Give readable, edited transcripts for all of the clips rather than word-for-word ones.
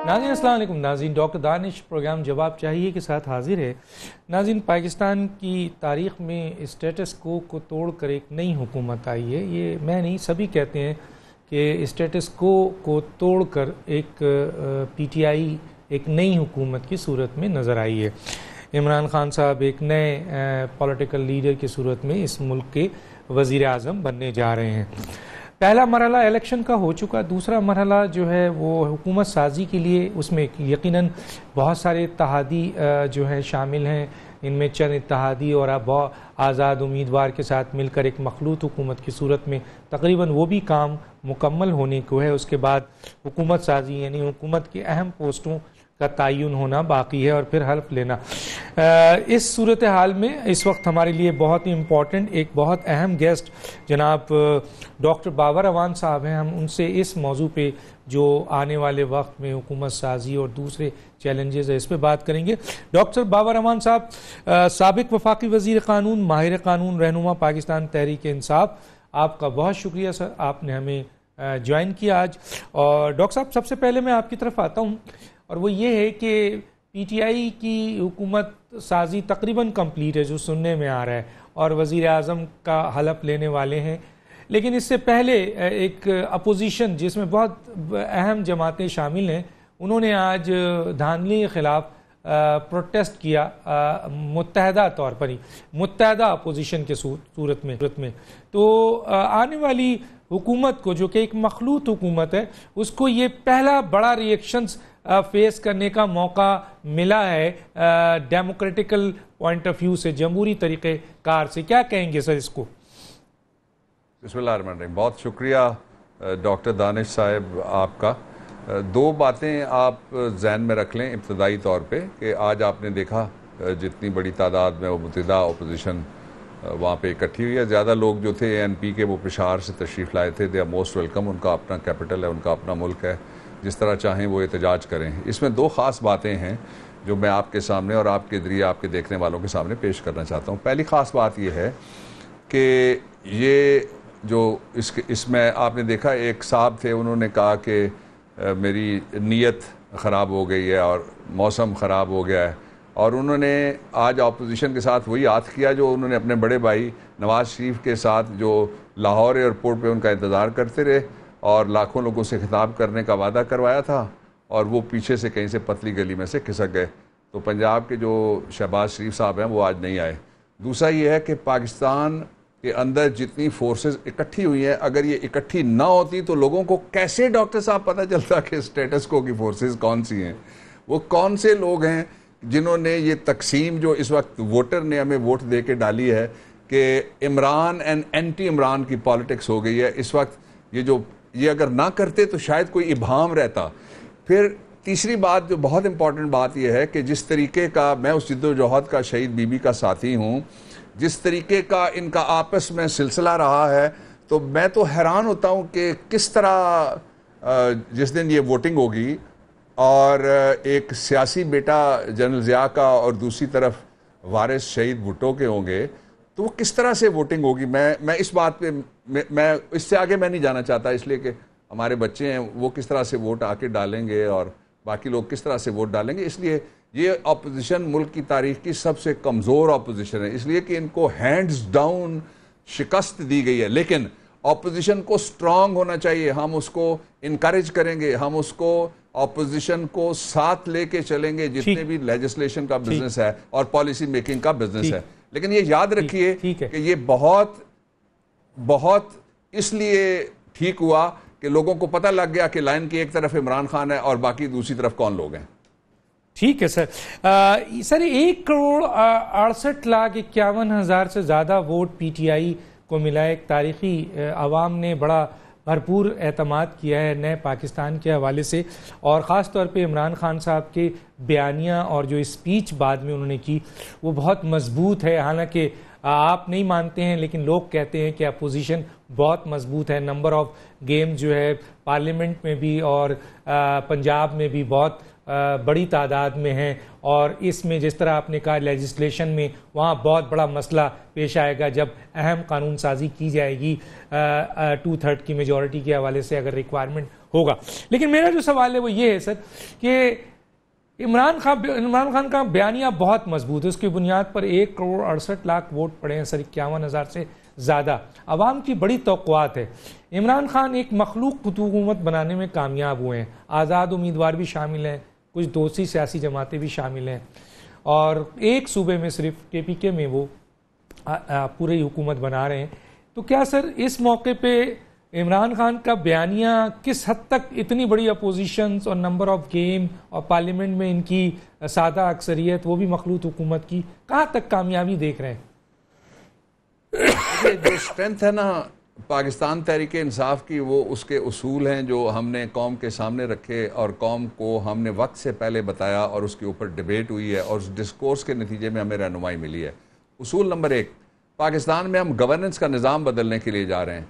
ناظرین السلام علیکم. ناظرین ڈاکٹر دانش پروگرام جواب چاہیے کے ساتھ حاضر ہے. ناظرین پاکستان کی تاریخ میں اسٹیٹس کو توڑ کر ایک نئی حکومت آئی ہے. یہ میں نہیں سبھی کہتے ہیں کہ اسٹیٹس کو توڑ کر ایک پی ٹی آئی ایک نئی حکومت کی صورت میں نظر آئی ہے. عمران خان صاحب ایک نئے پولیٹیکل لیڈر کی صورت میں اس ملک کے وزیر اعظم بننے جا رہے ہیں. پہلا مرحلہ الیکشن کا ہو چکا. دوسرا مرحلہ جو ہے وہ حکومت سازی کے لیے، اس میں یقیناً بہت سارے اتحادی جو ہیں شامل ہیں. ان میں چند اتحادی اور اب آزاد امیدوار کے ساتھ مل کر ایک مخلوط حکومت کی صورت میں تقریباً وہ بھی کام مکمل ہونے کو ہے. اس کے بعد حکومت سازی یعنی حکومت کے اہم پوسٹوں کا تعین ہونا باقی ہے اور پھر حلف لینا. اس صورتحال میں اس وقت ہمارے لیے بہت ہی امپورٹنٹ ایک بہت اہم گیسٹ جناب ڈاکٹر بابر اعوان صاحب ہیں. ہم ان سے اس موضوع پہ جو آنے والے وقت میں حکومت سازی اور دوسرے چیلنجز ہے اس پہ بات کریں گے. ڈاکٹر بابر اعوان صاحب سابق وفاقی وزیر قانون، ماہر قانون، رہنما پاکستان تحریک انصاف، آپ کا بہت شکریہ سر، آپ نے ہمیں جوائن کیا آج. اور ڈاکٹر صاحب سب سے پہلے میں آپ کی طرف آتا ہوں اور وہ یہ ہے کہ پی ٹی آئی کی حکومت سازی تقریباً کمپلیٹ ہے جو سننے میں آ رہا ہے، اور وزیر اعظم کا حلف لینے والے ہیں. لیکن اس سے پہلے ایک اپوزیشن جس میں بہت اہم جماعتیں شامل ہیں، انہوں نے آج دھاندلی کے خلاف پروٹیسٹ کیا متحدہ طور پر ہی، متحدہ اپوزیشن کے صورت میں. تو آنے والی حکومت کو جو کہ ایک مخلوط حکومت ہے، اس کو یہ پہلا بڑا ریئیکشنز فیس کرنے کا موقع ملا ہے ڈیموکریٹیکل پوائنٹ آف ویو سے، جمہوری طریقہ کار سے. کیا کہیں گے سر اس کو؟ بسم اللہ الرحمن الرحیم. بہت شکریہ ڈاکٹر دانش صاحب آپ کا. دو باتیں آپ ذہن میں رکھ لیں ابتدائی طور پہ کہ آج آپ نے دیکھا جتنی بڑی تعداد میں وہ متحدہ اپوزیشن وہاں پہ اکٹھی ہوئی ہے. زیادہ لوگ جو تھے اے این پی کے وہ پشاور سے تشریف لائے تھے. They are most welcome. ان کا اپنا کیپٹل ہے، ان کا اپنا ملک ہے، جس طرح چاہیں وہ احتجاج کریں. اس میں دو خاص باتیں ہیں جو میں آپ کے سامنے اور آپ کے ذریعے آپ کے دیکھنے والوں کے سامنے پیش کرنا چاہتا ہوں. پہلی خاص بات یہ ہے کہ یہ جو اس میں آپ نے دیکھا ایک صاحب تھے، انہوں نے کہا کہ میری نیت خراب ہو گئی ہے اور موسم خراب ہو گیا ہے، اور انہوں نے آج اپوزیشن کے ساتھ وہی ہاتھ کیا جو انہوں نے اپنے بڑے بھائی نواز شریف کے ساتھ جو لاہور ایئرپورٹ پہ ان کا انتظار کرتے رہے اور لاکھوں لوگوں سے خطاب کرنے کا وعدہ کروایا تھا، اور وہ پیچھے سے کہیں سے پتلی گلی میں سے کھسک گئے. تو پنجاب کے جو شہباز شریف صاحب ہیں وہ آج نہیں آئے. دوسرا یہ ہے کہ پاکستان کے اندر جتنی فورسز اکٹھی ہوئی ہیں، اگر یہ اکٹھی نہ ہوتی تو لوگوں کو کیسے ڈاکٹر صاحب پتہ چلتا کہ اسٹیٹس کو کی فورسز کون سی ہیں؟ وہ کون سے لوگ ہیں جنہوں نے یہ تقسیم جو اس وقت ووٹر نے ہمیں ووٹ دے کے ڈالی ہے کہ عمران اینڈ اینٹی عمران کی پالیٹکس ہو گئی ہے اس وقت. یہ اگر نہ کرتے تو شاید کوئی ابہام رہتا. پھر تیسری بات جو بہت امپورٹنٹ بات یہ ہے کہ جس طریقے کا میں اس جد و جہد کا شہید بی بی کا ساتھی ہوں، جس طریقے کا ان کا آپس میں سلسلہ رہا ہے، تو میں تو حیران ہوتا ہوں کہ کس طرح جس دن یہ ووٹنگ ہوگی اور ایک سیاسی بیٹا جنرل ضیاء کا اور دوسری طرف وارث شہید بھٹو کے ہوں گے، تو وہ کس طرح سے ووٹنگ ہوگی. میں اس بات پہ میں اس سے آگے میں نہیں جانا چاہتا، اس لیے کہ ہمارے بچے ہیں وہ کس طرح سے ووٹ آ کے ڈالیں گے اور باقی لوگ کس طرح سے ووٹ ڈالیں گے. اس لیے یہ اپوزیشن ملک کی تاریخ کی سب سے کمزور اپوزیشن ہے، اس لیے کہ ان کو ہینڈز ڈاؤن شکست دی گئی ہے. لیکن اپوزیشن کو سٹرونگ ہونا چاہیے. ہم اس کو انکریج کریں گے، ہم اس کو اپوزیشن کو ساتھ لے کے چلیں گے جتنے بھی لیجسلیشن کا بزنس ہے اور پالیسی میکنگ کا بزنس ہے. لیکن یہ یاد رکھیے کہ یہ بہت اس لیے ٹھیک ہوا کہ لوگوں کو پتہ لگ گیا کہ لائن کی ایک طرف عمران خان ہے اور باقی دوسری طرف کون لوگ ہیں. ٹھیک ہے سر. سر 1,68,51,000 سے زیادہ ووٹ پی ٹی آئی کو ملا. ایک تاریخی عوام نے بڑا بھرپور اعتماد کیا ہے نئے پاکستان کے حوالے سے، اور خاص طور پہ عمران خان صاحب کے بیانیہ اور جو اسپیچ بعد میں انہوں نے کی وہ بہت مضبوط ہے. حالانکہ آپ نہیں مانتے ہیں لیکن لوگ کہتے ہیں کہ اپوزیشن بہت مضبوط ہے. نمبر آف گیم جو ہے پارلیمنٹ میں بھی اور پنجاب میں بھی بہت بڑی تعداد میں ہیں، اور اس میں جس طرح آپ نے کہا لیجسلیشن میں وہاں بہت بڑا مسئلہ پیش آئے گا جب اہم قانون سازی کی جائے گی 2/3 کی میجورٹی کے حوالے سے اگر ریکوائرمنٹ ہوگا. لیکن میرا جو سوال ہے وہ یہ ہے سر کہ عمران خان کا بیانیہ بہت مضبوط ہے. اس کی بنیاد پر 1.68 کروڑ ووٹ پڑے ہیں سر, 51,000 سے زیادہ. عوام کی بڑی توقعات ہے. عمران خان ایک مخلوق حکومت بنانے میں کامیاب ہوئے ہیں. آزاد امیدوار بھی شامل ہیں, کچھ دوسری سیاسی جماعتیں بھی شامل ہیں, اور ایک صوبے میں صرف KPK میں وہ پوری حکومت بنا رہے ہیں. تو کیا سر اس موقع پہ عمران خان کا بیانیہ کس حد تک اتنی بڑی اپوزیشنز اور نمبر آف گیم اور پارلیمنٹ میں ان کی سادہ اکثریت وہ بھی مخلوط حکومت کی, کہاں تک کامیابی دیکھ رہے ہیں؟ جو اسٹرینتھ ہے نا پاکستان تحریک انصاف کی, وہ اس کے اصول ہیں جو ہم نے قوم کے سامنے رکھے اور قوم کو ہم نے وقت سے پہلے بتایا اور اس کے اوپر ڈیبیٹ ہوئی ہے اور اس ڈسکورس کے نتیجے میں ہمیں رہنمائی ملی ہے. اصول نمبر 1, پاکستان میں ہم گورننس کا نظام بدلنے کے لیے جا رہے ہیں.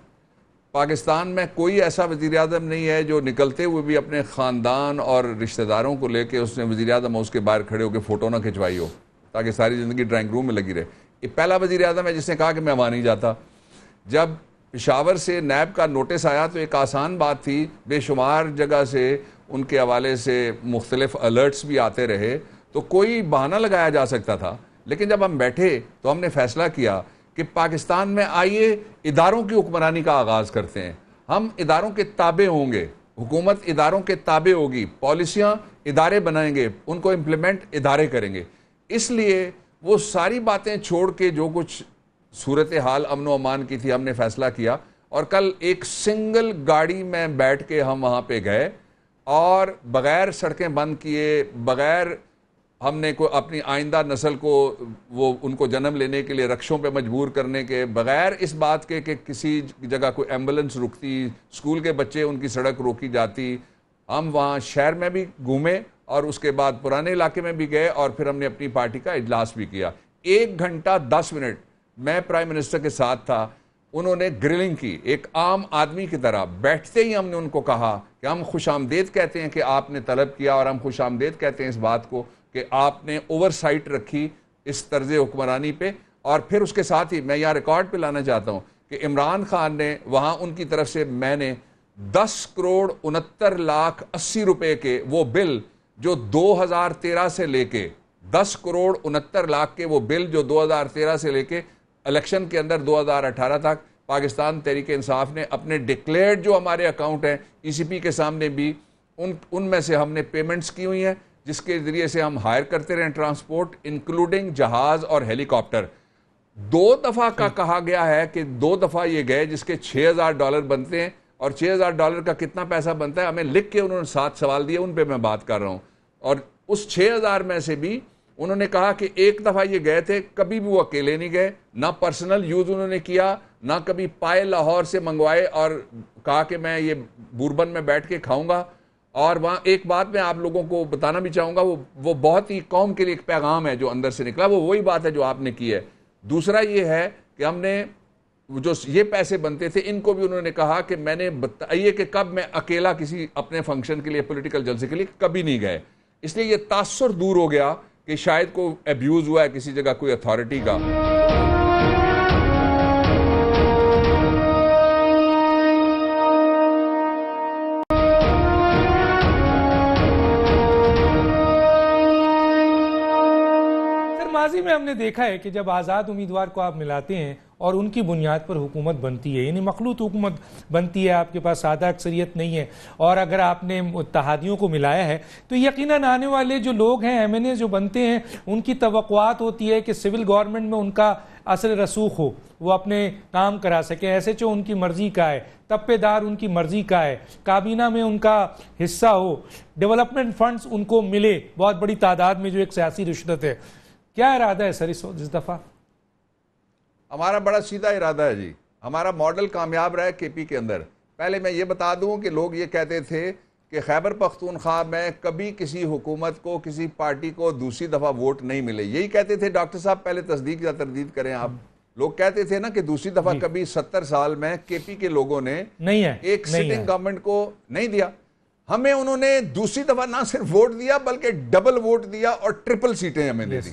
پاکستان میں کوئی ایسا وزیر اعظم نہیں ہے جو نکلتے ہوئے بھی اپنے خاندان اور رشتہ داروں کو لے کے اس نے وزیر اعظم ہاؤس کے باہر کھڑے ہو کے فوٹو نہ کھنچوائی ہو تاکہ ساری زندگی ڈرائنگ روم میں لگی رہے. یہ پہلا وزیر اعظم ہے جس نے کہا کہ میں وہاں نہیں جاتا. جب پشاور سے نیب کا نوٹس آیا تو ایک آسان بات تھی, بے شمار جگہ سے ان کے حوالے سے مختلف الرٹس بھی آتے رہے تو کوئی بہانہ لگایا جا سکتا تھا. لیکن جب ہم بیٹھے تو ہم نے فیصلہ کیا کہ پاکستان میں آئیے اداروں کی حکمرانی کا آغاز کرتے ہیں. ہم اداروں کے تابع ہوں گے, حکومت اداروں کے تابع ہوگی, پالیسیاں ادارے بنائیں گے, ان کو امپلیمنٹ ادارے کریں گے. اس لیے وہ ساری باتیں چھوڑ کے جو کچھ صورتحال امن و امان کی تھی ہم نے فیصلہ کیا, اور کل ایک سنگل گاڑی میں بیٹھ کے ہم وہاں پہ گئے اور بغیر سڑکیں بند کیے, بغیر ہم نے کوئی اپنی آئندہ نسل کو وہ ان کو جنم لینے کے لیے رکشوں پہ مجبور کرنے کے, بغیر اس بات کے کہ کسی جگہ کوئی ایمبولنس رکتی, اسکول کے بچے ان کی سڑک روکی جاتی, ہم وہاں شہر میں بھی گھومے اور اس کے بعد پرانے علاقے میں بھی گئے اور پھر ہم نے اپنی پارٹی کا اجلاس بھی کیا. 1 گھنٹہ 10 منٹ میں پرائم منسٹر کے ساتھ تھا. انہوں نے گرلنگ کی ایک عام آدمی کی طرح. بیٹھتے ہی ہم نے ان کو کہا کہ ہم خوش آمدید کہتے ہیں کہ آپ نے طلب کیا, اور ہم خوش آمدید کہتے ہیں اس بات کو کہ آپ نے اوور سائٹ رکھی اس طرز حکمرانی پہ. اور پھر اس کے ساتھ ہی میں یہاں ریکارڈ پہ لانا چاہتا ہوں کہ عمران خان نے وہاں ان کی طرف سے میں نے 10,69,80,00,000 روپے کے وہ بل جو 2013 سے لے کے 10,69,00,000 کے وہ بل جو 2013 سے لے کے الیکشن کے اندر 2018 تک پاکستان تحریک انصاف نے اپنے ڈکلیئرڈ جو ہمارے اکاؤنٹ ہیں ECP کے سامنے بھی ان میں سے ہم نے پیمنٹس کی ہوئی ہیں, جس کے ذریعے سے ہم ہائر کرتے رہے ٹرانسپورٹ انکلوڈنگ جہاز اور ہیلی کاپٹر. 2 دفعہ کا کہا گیا ہے کہ 2 دفعہ یہ گئے جس کے $6,000 بنتے ہیں, اور $6,000 کا کتنا پیسہ بنتا ہے ہمیں لکھ کے انہوں نے 7 سوال دیے, ان پہ میں بات کر رہا ہوں. اور اس 6,000 میں سے بھی انہوں نے کہا کہ ایک دفعہ یہ گئے تھے, کبھی بھی وہ اکیلے نہیں گئے, نہ پرسنل یوز انہوں نے کیا, نہ کبھی پائے لاہور سے منگوائے اور کہا کہ میں یہ بوربن میں بیٹھ کے کھاؤں گا. اور وہاں ایک بات میں آپ لوگوں کو بتانا بھی چاہوں گا, وہ بہت ہی قوم کے لیے ایک پیغام ہے جو اندر سے نکلا, وہ وہی بات ہے جو آپ نے کی ہے. دوسرا یہ ہے کہ ہم نے جو یہ پیسے بنتے تھے ان کو بھی انہوں نے کہا کہ میں نے بتائیے کہ کب میں اکیلا کسی اپنے فنکشن کے لیے پولیٹیکل جلسے کے لیے کبھی نہیں گئے. اس لیے یہ تاثر دور ہو گیا کہ شاید کوئی ایبیوز ہوا ہے کسی جگہ کوئی اتھارٹی کا. ماضی میں ہم نے دیکھا ہے کہ جب آزاد امیدوار کو آپ ملاتے ہیں اور ان کی بنیاد پر حکومت بنتی ہے, یعنی مخلوط حکومت بنتی ہے, آپ کے پاس سادہ اکثریت نہیں ہے, اور اگر آپ نے اتحادیوں کو ملایا ہے تو یقیناً آنے والے جو لوگ ہیں MNA جو بنتے ہیں ان کی توقعات ہوتی ہے کہ سول گورنمنٹ میں ان کا اثر رسوخ ہو, وہ اپنے کام کرا سکیں. SHO ان کی مرضی کا ہے, تپے دار ان کی مرضی کا ہے, کابینہ میں ان کا حصہ ہو, ڈیولپمنٹ فنڈز ان کو ملے بہت بڑی تعداد میں, جو ایک سیاسی رشوت ہے. کیا ارادہ ہے سر اس دفعہ؟ ہمارا بڑا سیدھا ارادہ ہے جی. ہمارا ماڈل کامیاب رہا ہے KP کے اندر. پہلے میں یہ بتا دوں کہ لوگ یہ کہتے تھے کہ خیبر پختونخوا میں کبھی کسی حکومت کو کسی پارٹی کو دوسری دفعہ ووٹ نہیں ملے. یہی کہتے تھے ڈاکٹر صاحب, پہلے تصدیق یا تردید کریں آپ. لوگ کہتے تھے نا کہ دوسری دفعہ کبھی 70 سال میں KP کے لوگوں نے ایک سٹنگ گورنمنٹ کو نہیں دیا. ہمیں انہوں نے دوسری دفعہ نہ صرف ووٹ دیا بلکہ ڈبل ووٹ دیا اور ٹرپل سیٹیں ہمیں دے دی.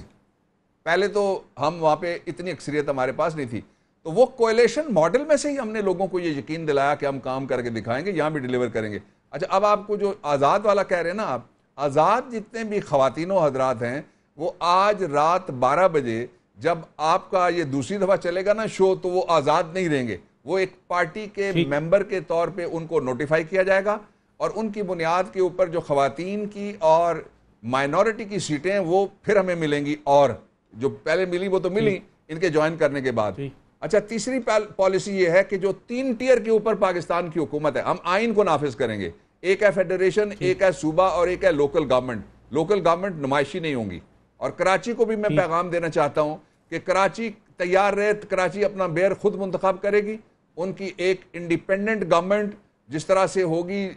پہلے تو ہم وہاں پہ اتنی اکثریت ہمارے پاس نہیں تھی, تو وہ کولیشن ماڈل میں سے ہی ہم نے لوگوں کو یہ یقین دلایا کہ ہم کام کر کے دکھائیں گے, یہاں بھی ڈیلیور کریں گے. اچھا اب آپ کو جو آزاد والا کہہ رہے ہیں نا آپ، آزاد جتنے بھی خواتین و حضرات ہیں وہ آج رات 12 بجے جب آپ کا یہ دوسری دفعہ چلے گا نا شو تو وہ آزاد نہیں رہیں گے، وہ ایک پارٹی کے ممبر کے طور پہ ان کو نوٹیفائی کیا جائے گا اور ان کی بنیاد کے اوپر جو خواتین کی اور مائنورٹی کی سیٹیں وہ پھر ہمیں ملیں گی، اور جو پہلے ملی وہ تو ملی ان کے جوائن کرنے کے بعد۔ اچھا تیسری پالیسی یہ ہے کہ جو 3 ٹیئر کے اوپر پاکستان کی حکومت ہے ہم آئین کو نافذ کریں گے، ایک ہے فیڈریشن، ایک ہے صوبہ اور ایک ہے لوکل گورنمنٹ۔ لوکل گورنمنٹ نمائشی نہیں ہوں گی، اور کراچی کو بھی میں پیغام دینا چاہتا ہوں کہ کراچی تیار رہے، کراچی اپنا میئر خود منتخب کرے گی، ان کی ایک انڈیپینڈنٹ گورنمنٹ جس طرح سے ہوگی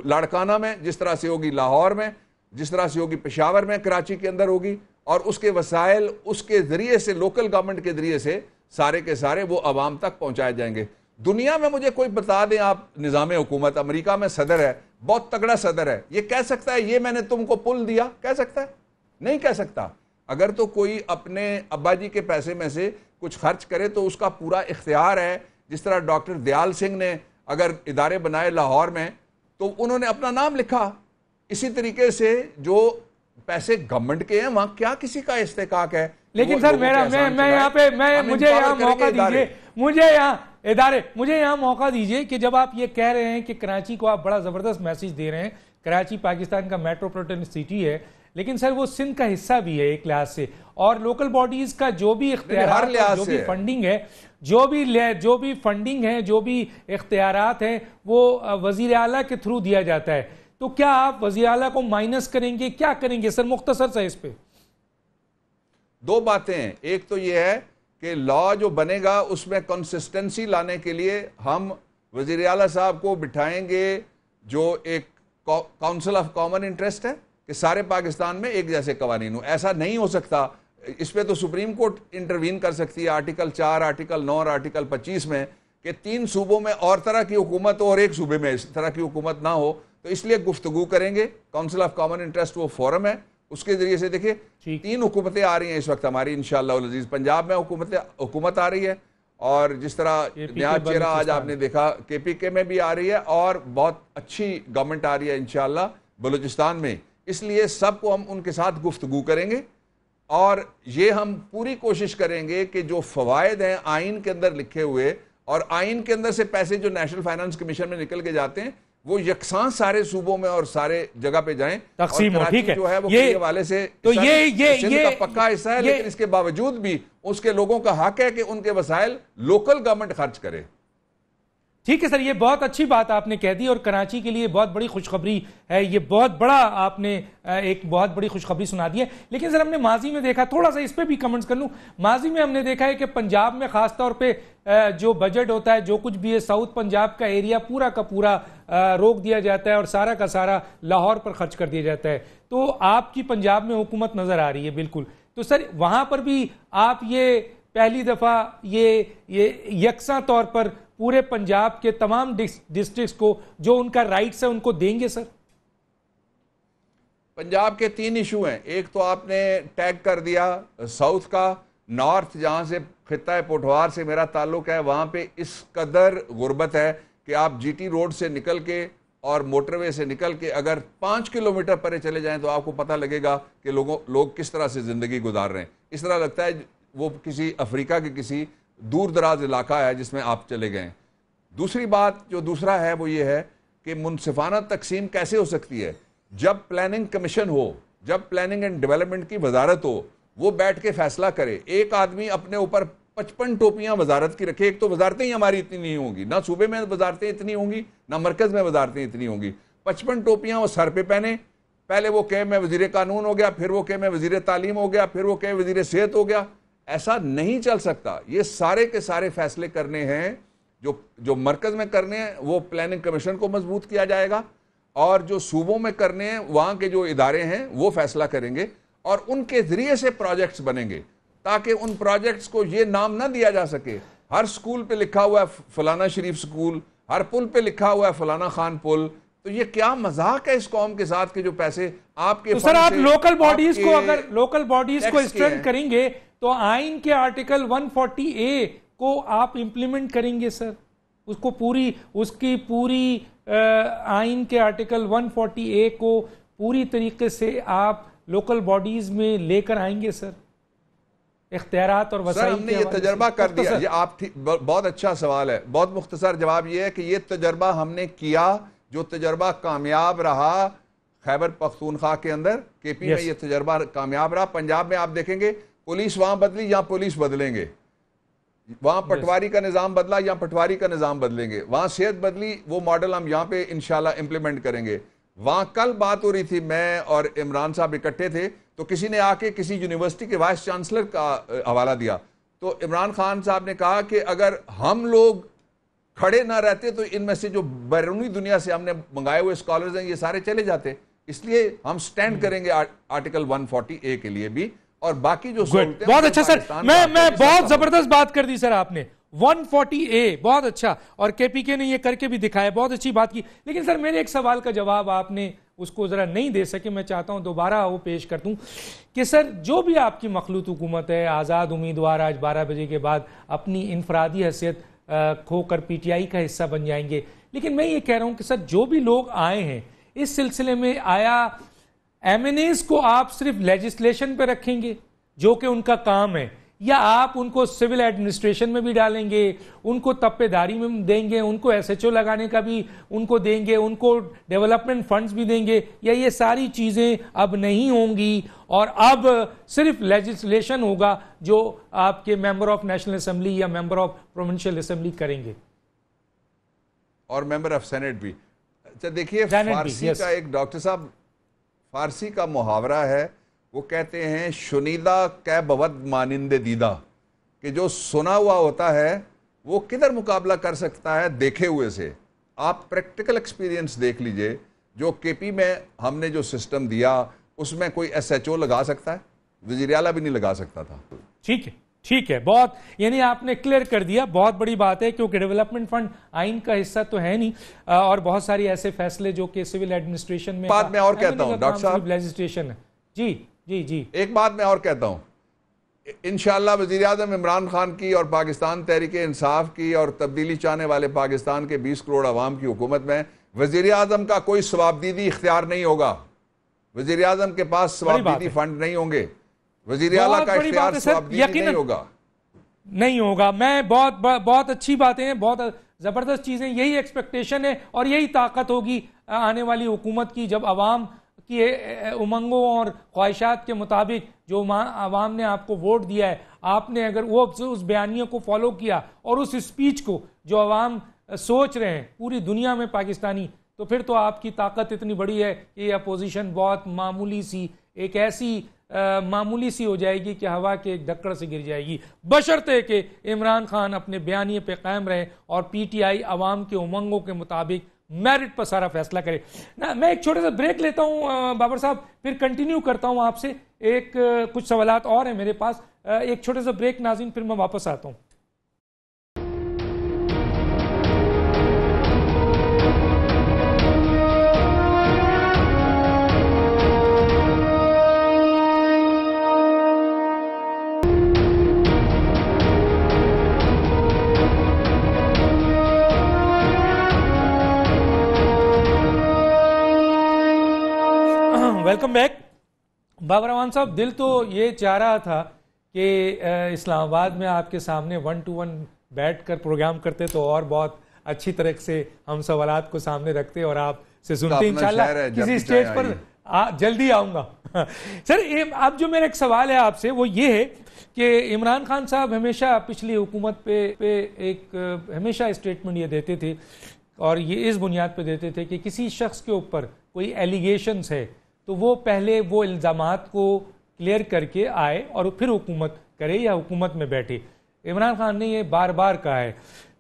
لاڑکانہ میں، جس طرح سے ہوگی لاہور میں، جس طرح سے ہوگی پشاور میں، کراچی کے اندر ہوگی، اور اس کے وسائل اس کے ذریعے سے لوکل گورنمنٹ کے ذریعے سے سارے کے سارے وہ عوام تک پہنچائے جائیں گے۔ دنیا میں مجھے کوئی بتا دیں آپ نظام حکومت، امریکہ میں صدر ہے، بہت تگڑا صدر ہے، یہ کہہ سکتا ہے یہ میں نے تم کو پل دیا؟ کہہ سکتا ہے؟ نہیں کہہ سکتا۔ اگر تو کوئی اپنے ابا جی کے پیسے میں سے کچھ خرچ کرے تو اس کا پورا اختیار ہے، جس طرح ڈاکٹر دیال سنگھ نے اگر ادارے بنائے لاہور میں تو انہوں نے اپنا نام لکھا، اسی طریقے سے جو پیسے گورنمنٹ کے ہیں وہاں کیا کسی کا استحقاق ہے؟ لیکن سر میں یہاں پہ مجھے یہاں موقع دیجیے، مجھے یہاں موقع دیجیے کہ جب آپ یہ کہہ رہے ہیں کہ کراچی کو آپ بڑا زبردست میسج دے رہے ہیں، کراچی پاکستان کا میٹروپولیٹن سٹی ہے، لیکن سر وہ سندھ کا حصہ بھی ہے ایک لحاظ سے، اور لوکل باڈیز کا جو بھی اختیارات، جو بھی فنڈنگ ہے، جو بھی فنڈنگ ہے، جو بھی اختیارات ہیں وہ وزیر اعلیٰ کے تھرو دیا جاتا ہے، تو کیا آپ وزیر اعلیٰ کو مائنس کریں گے؟ کیا کریں گے سر؟ مختصر سا اس پہ 2 باتیں ہیں۔ ایک تو یہ ہے کہ لا جو بنے گا اس میں کنسسٹنسی لانے کے لیے ہم وزیر اعلیٰ صاحب کو بٹھائیں گے جو ایک کاؤنسل آف کامن انٹرسٹ ہے کہ سارے پاکستان میں ایک جیسے قوانین ہوں۔ ایسا نہیں ہو سکتا، اس پہ تو سپریم کورٹ انٹروین کر سکتی ہے آرٹیکل 4، آرٹیکل 9 اور آرٹیکل 25 میں، کہ 3 صوبوں میں اور طرح کی حکومت ہو اور ایک صوبے میں اس طرح کی حکومت نہ ہو۔ تو اس لیے گفتگو کریں گے، کاؤنسل آف کامن انٹرسٹ وہ فورم ہے، اس کے ذریعے سے دیکھیں 3 حکومتیں آ رہی ہیں اس وقت ہماری انشاءاللہ العزیز۔ پنجاب میں حکومت آ رہی ہے، اور جس طرح نیا چہرہ آج آپ نے دیکھا KPK میں بھی آ رہی ہے، اور بہت اچھی گورنمنٹ آ رہی ہے انشاءاللہ بلوچستان میں۔ اس لیے سب کو ہم ان کے ساتھ گفتگو کریں گے، اور یہ ہم پوری کوشش کریں گے کہ جو فوائد ہیں آئین کے اندر لکھے ہوئے، اور آئین کے اندر سے پیسے جو نیشنل فائنانس کمیشن میں نکل کے جاتے ہیں وہ یکساں سارے صوبوں میں اور سارے جگہ پہ جائیں، تقسیم ہو۔ ٹھیک ہے، جو ہے وہ یہ حوالے سے تو یہ سندھ کا پکا حصہ ہے، لیکن اس کے باوجود بھی اس کے لوگوں کا حق ہے کہ ان کے وسائل لوکل گورنمنٹ خرچ کرے۔ ٹھیک ہے سر، یہ بہت اچھی بات آپ نے کہہ دی، اور کراچی کے لیے بہت بڑی خوشخبری ہے، یہ بہت بڑا آپ نے ایک بہت بڑی خوشخبری سنا دی ہے۔ لیکن سر ہم نے ماضی میں دیکھا، تھوڑا سا اس پہ بھی کمنٹس کر لوں، ماضی میں ہم نے دیکھا ہے کہ پنجاب میں خاص طور پہ جو بجٹ ہوتا ہے، جو کچھ بھی ہے، ساؤتھ پنجاب کا ایریا پورا کا پورا روک دیا جاتا ہے اور سارا کا سارا لاہور پر خرچ کر دیا جاتا ہے۔ تو آپ کی پنجاب میں حکومت نظر آ رہی ہے بالکل، تو سر وہاں پر بھی آپ یہ پہلی دفعہ یہ یکساں طور پر پورے پنجاب کے تمام ڈسٹرکٹس کو جو ان کا رائٹس ہے ان کو دیں گے سر؟ پنجاب کے 3 ایشو ہیں، ایک تو آپ نے ٹیگ کر دیا ساؤتھ کا، نارتھ جہاں سے خطہ پوٹھوار سے میرا تعلق ہے، وہاں پہ اس قدر غربت ہے کہ آپ GT روڈ سے نکل کے اور موٹر وے سے نکل کے اگر 5 کلومیٹر پرے چلے جائیں تو آپ کو پتہ لگے گا کہ لوگ کس طرح سے زندگی گزار رہے ہیں۔ اس طرح لگتا ہے وہ کسی افریقہ کے کسی دور دراز علاقہ ہے جس میں آپ چلے گئے۔ دوسری بات جو دوسرا ہے وہ یہ ہے کہ منصفانہ تقسیم کیسے ہو سکتی ہے؟ جب پلاننگ کمیشن ہو، جب پلاننگ اینڈ ڈیولپمنٹ کی وزارت ہو، وہ بیٹھ کے فیصلہ کرے۔ ایک آدمی اپنے اوپر 55 ٹوپیاں وزارت کی رکھے، ایک تو وزارتیں ہی ہماری اتنی نہیں ہوں گی، نہ صوبے میں وزارتیں اتنی ہوں گی، نہ مرکز میں وزارتیں اتنی ہوں گی۔ 55 ٹوپیاں وہ سر پہ پہنے، پہلے وہ کہ میں وزیر قانون ہو گیا، پھر وہ کہ میں وزیر تعلیم ہو گیا، پھر وہ کہ وزیر صحت ہو گیا۔ ایسا نہیں چل سکتا۔ یہ سارے کے سارے فیصلے کرنے ہیں جو مرکز میں کرنے ہیں، وہ پلاننگ کمیشن کو مضبوط کیا جائے گا، اور جو صوبوں میں کرنے ہیں وہاں کے جو ادارے ہیں وہ فیصلہ کریں گے، اور ان کے ذریعے سے پروجیکٹس بنیں گے، تاکہ ان پروجیکٹس کو یہ نام نہ دیا جا سکے ہر سکول پہ لکھا ہوا ہے فلانا شریف سکول، ہر پل پہ لکھا ہوا ہے فلانا خان پل۔ تو یہ کیا مذاق ہے اس قوم کے ساتھ کہ جو پیسے آپ کے سر آپ لوکل باڈیز کو اگر لوکل باڈیز کو اسٹرینتھ کریں گے تو آئین کے آرٹیکل 140A کو آپ امپلیمنٹ کریں گے سر؟ اس کو اس کی پوری آئین کے آرٹیکل 140A کو پوری طریقے سے آپ لوکل باڈیز میں لے کر آئیں گے سر؟ اختیارات اور وسائل ہم نے یہ تجربہ کر دیا. یہ آپ بہت اچھا سوال ہے. بہت مختصر جواب یہ ہے کہ یہ تجربہ ہم نے کیا. جو تجربہ کامیاب رہا خیبر پختونخوا کے اندر, کے پی میں یہ تجربہ کامیاب رہا. پنجاب میں آپ دیکھیں گے پولیس وہاں بدلی, یہاں پولیس بدلیں گے. وہاں پٹواری کا نظام بدلا, یہاں پٹواری کا نظام بدلیں گے. وہاں صحت بدلی, وہ ماڈل ہم یہاں پہ انشاءاللہ امپلیمنٹ کریں گے. وہاں کل بات ہو رہی تھی, میں اور عمران صاحب اکٹھے تھے, تو کسی نے آ کے کسی یونیورسٹی کے وائس چانسلر کا حوالہ دیا. تو عمران خان صاحب نے کہا کہ اگر ہم لوگ کھڑے نہ رہتے تو ان میں سے جو بیرونی دنیا سے ہم نے منگائے ہوئے اسکالرز ہیں یہ سارے چلے جاتے. اس لیے ہم سٹینڈ کریں گے آرٹیکل 140A کے لیے بھی, اور باقی جو سہولتیں. بہت اچھا سر, میں بہت زبردست بات کر دی سر آپ نے. 140A بہت اچھا, اور کے پی کے نے یہ کر کے بھی دکھایا, بہت اچھی بات کی. لیکن سر میرے ایک سوال کا جواب آپ نے اس کو ذرا نہیں دے سکے, میں چاہتا ہوں دوبارہ وہ پیش کر دوں کہ سر جو بھی آپ کی مخلوط حکومت ہے, آزاد امیدوار آج 12 بجے کے بعد اپنی انفرادی حیثیت کھو کر پی ٹی آئی کا حصہ بن جائیں گے. لیکن میں یہ کہہ رہا ہوں کہ سر جو بھی لوگ آئے ہیں اس سلسلے میں, آیا ایم این ایز کو آپ صرف لیجسلیشن پہ رکھیں گے جو کہ ان کا کام ہے, یا آپ ان کو سول ایڈمنسٹریشن میں بھی ڈالیں گے, ان کو تپے داری میں دیں گے, ان کو ایس ایچ او لگانے کا بھی ان کو دیں گے, ان کو ڈیولپمنٹ فنڈز بھی دیں گے, یا یہ ساری چیزیں اب نہیں ہوں گی اور اب صرف لیجسلیشن ہوگا جو آپ کے ممبر آف نیشنل اسمبلی یا ممبر آف پروونشل اسمبلی کریں گے, اور ممبر آف سینٹ بھی. اچھا دیکھیے, فارسی کا ایک ڈاکٹر صاحب, فارسی کا محاورہ ہے, وہ کہتے ہیں شنیدہ کہ بود مانند دیدہ, کہ جو سنا ہوا ہوتا ہے وہ کدھر مقابلہ کر سکتا ہے دیکھے ہوئے سے. آپ پریکٹیکل ایکسپیرینس دیکھ لیجئے, جو کے پی میں ہم نے جو سسٹم دیا اس میں کوئی ایس ایچ او لگا سکتا ہے؟ وزیر اعلیٰ بھی نہیں لگا سکتا تھا. ٹھیک ہے, بہت, یعنی آپ نے کلیئر کر دیا, بہت بڑی بات ہے, کیونکہ ڈیولپمنٹ فنڈ آئین کا حصہ تو ہے نہیں, اور بہت ساری ایسے فیصلے جو کہ سول ایڈمنسٹریشن میں. بات میں اور کہتا ہوں ڈاکٹر صاحب, لیجسلیشن. جی ایک بات میں اور کہتا ہوں, انشاءاللہ وزیر اعظم عمران خان کی اور پاکستان تحریک انصاف کی اور تبدیلی چاہنے والے پاکستان کے 20 کروڑ عوام کی حکومت میں وزیر اعظم کا کوئی ثوابدیدی اختیار نہیں ہوگا. وزیر اعظم کے پاس ثوابدیدی فنڈ نہیں ہوں گے, وزیر اعلیٰ کا اختیار ثوابدیدی نہیں ہوگا. میں بہت اچھی باتیں ہیں, بہت زبردست چیزیں, یہی ایکسپیکٹیشن ہے اور یہی طاقت ہوگی آنے والی حکومت کی, جب عوام کی امنگوں اور خواہشات کے مطابق جو عوام نے آپ کو ووٹ دیا ہے, آپ نے اگر وہ اس بیانیے کو فالو کیا اور اس اسپیچ کو جو عوام سوچ رہے ہیں پوری دنیا میں پاکستانی, تو پھر تو آپ کی طاقت اتنی بڑی ہے کہ یہ اپوزیشن بہت معمولی سی, ایک ایسی معمولی سی ہو جائے گی کہ ہوا کے ایک دھکڑ سے گر جائے گی, بشرطے کہ عمران خان اپنے بیانیے پہ قائم رہے اور پی ٹی آئی عوام کے امنگوں کے مطابق میرٹ پر سارا فیصلہ کرے. میں ایک چھوٹا سا بریک لیتا ہوں بابر صاحب, پھر کنٹینیو کرتا ہوں آپ سے, کچھ سوالات اور ہیں میرے پاس. ایک چھوٹا سا بریک ناظرین, پھر میں واپس آتا ہوں. Welcome back. بابر امان صاحب, دل تو یہ چاہ رہا تھا کہ اسلام آباد میں آپ کے سامنے 1 to 1 بیٹھ کر پروگرام کرتے تو اور بہت اچھی طرح سے ہم سوالات کو سامنے رکھتے اور آپ سے سنتے. انشاءاللہ کسی اسٹیج پر جلدی آؤں گا. سر اب جو میرا ایک سوال ہے آپ سے وہ یہ ہے کہ عمران خان صاحب ہمیشہ پچھلی حکومت پہ ایک ہمیشہ اسٹیٹمنٹ یہ دیتے تھے, اور یہ اس بنیاد پہ دیتے تھے کہ کسی شخص کے اوپر کوئی ایلیگیشنز ہے تو وہ پہلے وہ الزامات کو کلیئر کر کے آئے اور پھر حکومت کرے یا حکومت میں بیٹھے. عمران خان نے یہ بار بار کہا ہے.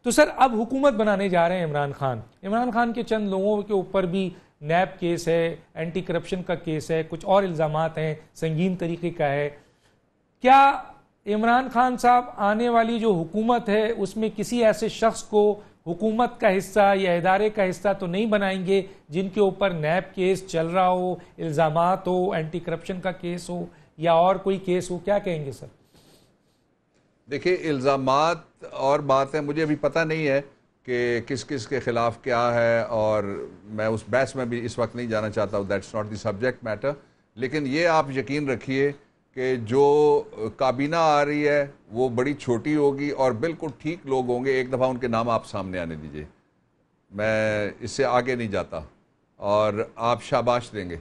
تو سر اب حکومت بنانے جا رہے ہیں عمران خان کے چند لوگوں کے اوپر بھی نیب کیس ہے, اینٹی کرپشن کا کیس ہے, کچھ اور الزامات ہیں, سنگین طریقے کا ہے. کیا عمران خان صاحب آنے والی جو حکومت ہے اس میں کسی ایسے شخص کو حکومت کا حصہ یا ادارے کا حصہ تو نہیں بنائیں گے جن کے اوپر نیب کیس چل رہا ہو, الزامات ہو, اینٹی کرپشن کا کیس ہو یا اور کوئی کیس ہو؟ کیا کہیں گے سر؟ دیکھیں الزامات اور بات ہے, مجھے ابھی پتہ نہیں ہے کہ کس کس کے خلاف کیا ہے، اور میں اس بحث میں بھی اس وقت نہیں جانا چاہتا ہوں، that's not the subject matter. لیکن یہ آپ یقین رکھیے کہ جو کابینہ آ رہی ہے وہ بڑی چھوٹی ہوگی اور بالکل ٹھیک لوگ ہوں گے. ایک دفعہ ان کے نام آپ سامنے آنے دیجئے، میں اس سے آگے نہیں جاتا، اور آپ شاباش دیں گے.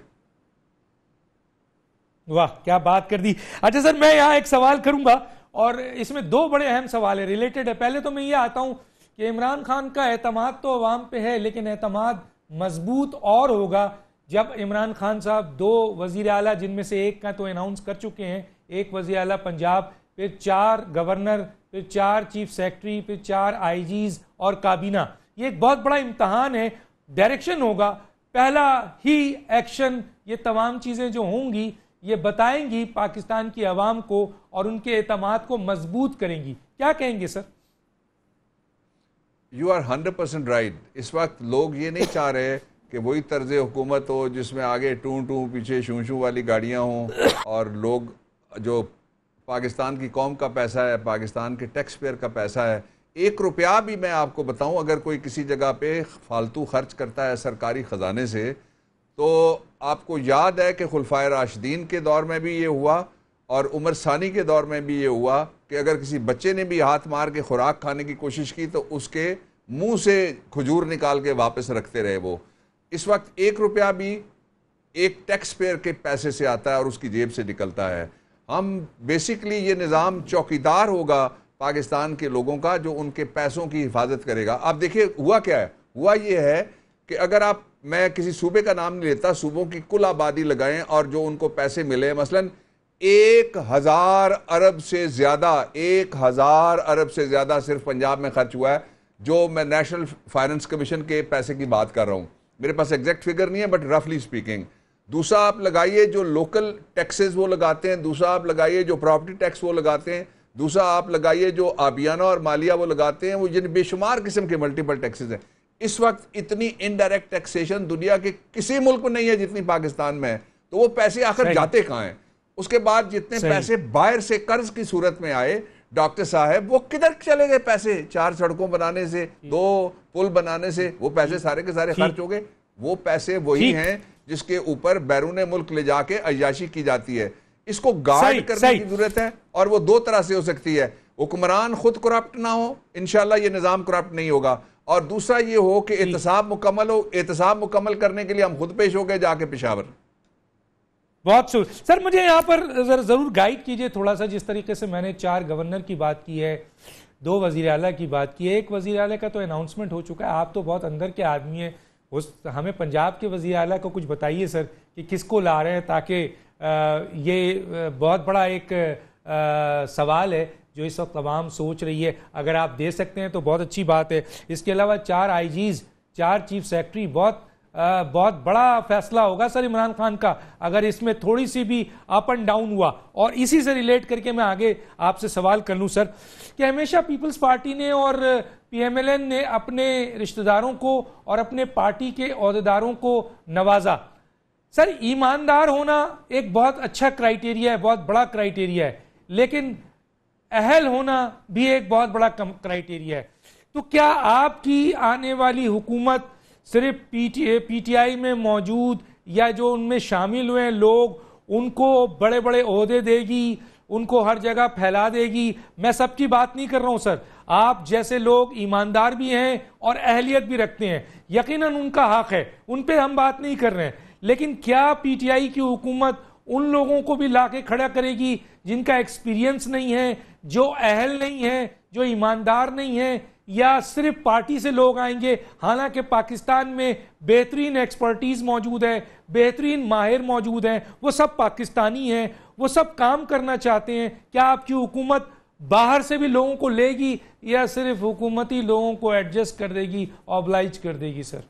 واہ کیا بات کر دی. اچھا سر، میں یہاں ایک سوال کروں گا اور اس میں دو بڑے اہم سوال ہیں، ریلیٹڈ ہے. پہلے تو میں یہ آتا ہوں کہ عمران خان کا اعتماد تو عوام پہ ہے، لیکن اعتماد مضبوط اور ہوگا جب عمران خان صاحب 2 وزیر اعلیٰ، جن میں سے ایک کا تو اناؤنس کر چکے ہیں، ایک وزیر اعلیٰ پنجاب، پھر 4 گورنر، پھر 4 چیف سیکرٹری، پھر 4 آئی جیز اور کابینہ. یہ ایک بہت بڑا امتحان ہے، ڈائریکشن ہوگا. پہلا ہی ایکشن یہ تمام چیزیں جو ہوں گی یہ بتائیں گی پاکستان کی عوام کو اور ان کے اعتماد کو مضبوط کریں گی. کیا کہیں گے سر؟ You are 100% right. اس وقت لوگ یہ نہیں چاہ رہے کہ وہی طرز حکومت ہو جس میں آگے ٹوں ٹوں پیچھے شوں شوں والی گاڑیاں ہوں، اور لوگ جو پاکستان کی قوم کا پیسہ ہے، پاکستان کے ٹیکس پیئر کا پیسہ ہے، 1 روپیہ بھی میں آپ کو بتاؤں اگر کوئی کسی جگہ پہ فالتو خرچ کرتا ہے سرکاری خزانے سے، تو آپ کو یاد ہے کہ خلفائے راشدین کے دور میں بھی یہ ہوا اور عمر ثانی کے دور میں بھی یہ ہوا کہ اگر کسی بچے نے بھی ہاتھ مار کے خوراک کھانے کی کوشش کی تو اس کے منہ سے کھجور نکال کے واپس رکھتے رہے وہ. اس وقت 1 روپیہ بھی ایک ٹیکس پیئر کے پیسے سے آتا ہے اور اس کی جیب سے نکلتا ہے. ہم بیسیکلی یہ نظام چوکیدار ہوگا پاکستان کے لوگوں کا جو ان کے پیسوں کی حفاظت کرے گا. آپ دیکھیے ہوا کیا ہے، ہوا یہ ہے کہ اگر آپ، میں کسی صوبے کا نام نہیں لیتا، صوبوں کی کل آبادی لگائیں اور جو ان کو پیسے ملے، مثلا 1000 ارب سے زیادہ 1000 ارب سے زیادہ صرف پنجاب میں خرچ ہوا ہے، جو میں نیشنل فائنانس کمیشن کے پیسے کی بات کر رہا ہوں. میرے پاس ایگزیکٹ فگر نہیں ہے بٹ رفلی سپیکنگ. دوسرا آپ لگائیے جو لوکل ٹیکسز وہ لگاتے ہیں، دوسرا آپ لگائیے جو پراپرٹی ٹیکس وہ لگاتے ہیں، دوسرا آپ لگائیے جو آبیانہ اور مالیہ وہ لگاتے ہیں، وہ جن بے شمار قسم کے ملٹیپل ٹیکسز ہیں. اس وقت اتنی انڈائریکٹ ٹیکسیشن دنیا کے کسی ملک میں نہیں ہے جتنی پاکستان میں ہے. تو وہ پیسے آخر جاتے کہاں ہیں؟ اس کے بعد جتنے پیسے باہر سے قرض کی صورت میں آئے ڈاکٹر صاحب، وہ کدھر چلے گئے پیسے؟ 4 سڑکوں بنانے سے، 2 پل بنانے سے وہ پیسے سارے کے سارے خرچ ہو گئے. وہ پیسے وہی ہیں جس کے اوپر بیرون ملک لے جا کے عیاشی کی جاتی ہے. اس کو گارڈ کرنے کی ضرورت ہے، اور وہ 2 طرح سے ہو سکتی ہے. حکمران خود کرپٹ نہ ہو، انشاءاللہ یہ نظام کرپٹ نہیں ہوگا، اور دوسرا یہ ہو کہ احتساب مکمل ہو. احتساب مکمل کرنے کے لیے ہم خود پیش ہو گئے جا کے پشاور. بہت شکریہ سر. مجھے یہاں پر ضرور گائیڈ کیجئے تھوڑا سا، جس طریقے سے میں نے 4 گورنر کی بات کی ہے، 2 وزیر اعلیٰ کی بات کی ہے. ایک وزیر اعلیٰ کا تو اناؤنسمنٹ ہو چکا ہے. آپ تو بہت اندر کے آدمی ہیں، ہمیں پنجاب کے وزیر اعلیٰ کو کچھ بتائیے سر کہ کس کو لا رہے ہیں، تاکہ یہ بہت بڑا ایک سوال ہے جو اس وقت عوام سوچ رہی ہے. اگر آپ دے سکتے ہیں تو بہت اچھی بات ہے. اس کے علاوہ 4 آئی جیز، 4 چیف سیکرٹری، بہت بڑا فیصلہ ہوگا سر عمران خان کا اگر اس میں تھوڑی سی بھی اپ اینڈ ڈاؤن ہوا. اور اسی سے ریلیٹ کر کے میں آگے آپ سے سوال کر لوں سر کہ ہمیشہ پیپلز پارٹی نے اور پی ایم ایل این نے اپنے رشتہ داروں کو اور اپنے پارٹی کے عہدیداروں کو نوازا. سر ایماندار ہونا ایک بہت اچھا کرائیٹیریا ہے، بہت بڑا کرائیٹیریا ہے، لیکن اہل ہونا بھی ایک بہت بڑا کرائیٹیریا ہے. تو کیا آپ کی آنے والی حکومت صرف پی ٹی آئی میں موجود یا جو ان میں شامل ہوئے ہیں لوگ ان کو بڑے بڑے عہدے دے گی، ان کو ہر جگہ پھیلا دے گی؟ میں سب کی بات نہیں کر رہا ہوں سر، آپ جیسے لوگ ایماندار بھی ہیں اور اہلیت بھی رکھتے ہیں، یقیناً ان کا حق ہے، ان پہ ہم بات نہیں کر رہے ہیں. لیکن کیا پی ٹی آئی کی حکومت ان لوگوں کو بھی لا کے کھڑا کرے گی جن کا ایکسپیرینس نہیں ہے، جو اہل نہیں ہے، جو ایماندار نہیں ہے، یا صرف پارٹی سے لوگ آئیں گے؟ حالانکہ پاکستان میں بہترین ایکسپرٹیز موجود ہے، بہترین ماہر موجود ہیں، وہ سب پاکستانی ہیں، وہ سب کام کرنا چاہتے ہیں. کیا آپ کی حکومت باہر سے بھی لوگوں کو لے گی یا صرف حکومتی لوگوں کو ایڈجسٹ کر دے گی، اوبلائج کر دے گی؟ سر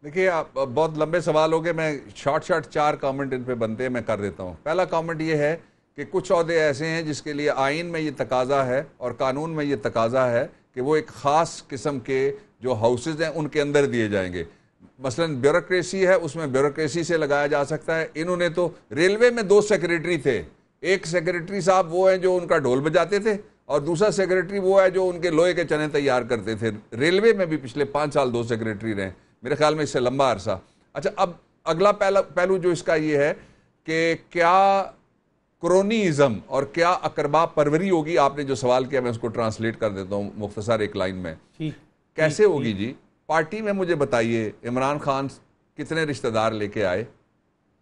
دیکھیے، آپ بہت لمبے سوال ہو گئے، میں شارٹ 4 کامنٹ ان پہ بنتے ہیں، میں کر دیتا ہوں. پہلا کامنٹ یہ ہے کہ کچھ عہدے ایسے ہیں جس کے لیے آئین میں یہ تقاضا ہے اور قانون میں یہ تقاضا ہے کہ وہ ایک خاص قسم کے جو ہاؤسز ہیں ان کے اندر دیے جائیں گے. مثلا بیوروکریسی ہے، اس میں بیوروکریسی سے لگایا جا سکتا ہے. انہوں نے تو ریلوے میں 2 سیکریٹری تھے، ایک سیکریٹری صاحب وہ ہیں جو ان کا ڈھول بجاتے تھے، اور دوسرا سیکریٹری وہ ہے جو ان کے لوہے کے چنے تیار کرتے تھے. ریلوے میں بھی پچھلے 5 سال 2 سیکریٹری رہے, میرے خیال میں اس سے لمبا عرصہ. اچھا, اب اگلا پہلو جو اس کا یہ ہے کہ کیا کرونیزم اور کیا اقربا پروری ہوگی. آپ نے جو سوال کیا میں اس کو ٹرانسلیٹ کر دیتا ہوں مختصر ایک لائن میں. کیسے ہوگی جی؟ پارٹی میں مجھے بتائیے عمران خان کتنے رشتہ دار لے کے آئے,